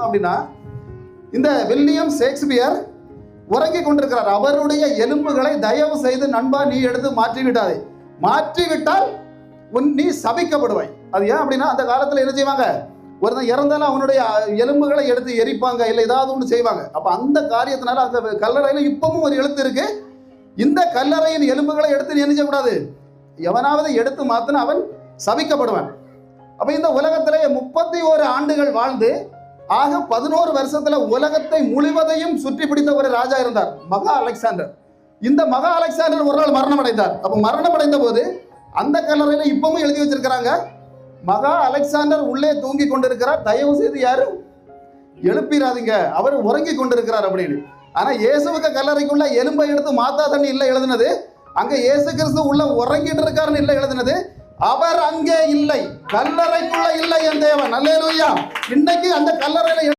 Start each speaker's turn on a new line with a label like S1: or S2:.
S1: அப்படின்னா இந்த William Shakespeare உறங்கி கொண்டிருக்கிறார். அவருடைய எலும்புகளை தயவு செய்து நண்பா நீ எடுத்து மாற்றிவிட்டாதே, மாற்றிவிட்டால் நீ சபிக்கப்படுவாய். அது ஏன் அப்படின்னா அந்த காலத்தில் என்ன செய்வாங்க, ஒருத்தன் இறந்தாலும் அவனுடைய எலும்புகளை எடுத்து எரிப்பாங்க, இல்லை ஏதாவது ஒன்று செய்வாங்க. அப்போ அந்த காரியத்தினால அந்த கல்லறையில் இப்பவும் ஒரு எழுத்து இருக்கு, இந்த கல்லறையின் எலும்புகளை எடுத்து நீ என்ன செய்யக்கூடாது, எவனாவது எடுத்து மாத்தின அவன் சபிக்கப்படுவான். அப்போ இந்த உலகத்திலே 31 ஆண்டுகள் வாழ்ந்து ஆக 11 வருஷத்துல உலகத்தை முழுவதையும் சுற்றி பிடித்த ஒரு ராஜா இருந்தார், மகா அலெக்சாண்டர். இந்த மகா அலெக்சாண்டர் ஒரு நாள் மரணம் அடைந்தார். அப்போ மரணம் அடைந்த போது அந்த கல்லறையில இப்பவும் எழுதி வச்சிருக்கிறாங்க, மகா அலெக்சாண்டர் உள்ளே தூங்கி கொண்டிருக்கிறார், தயவு செய்து யாரும் எழுப்பிடாதீங்க, அவர் உறங்கி கொண்டிருக்கிறார் அப்படின்னு. ஆனா இயேசுவுக்கு கல்லறைக்குள்ள எலும்பை எடுத்து மாத்தாதன்னு இல்லை எழுதுனது, அங்க இயேசு கிறிஸ்து உள்ள உறங்கிட்டு இருக்காருன்னு இல்லை எழுதுனது. அவர் அங்கே இல்லை, கல்லறைக்குள்ள இல்லை என் தேவன். அல்லேலூயா. இன்னைக்கு அந்த கல்லறையில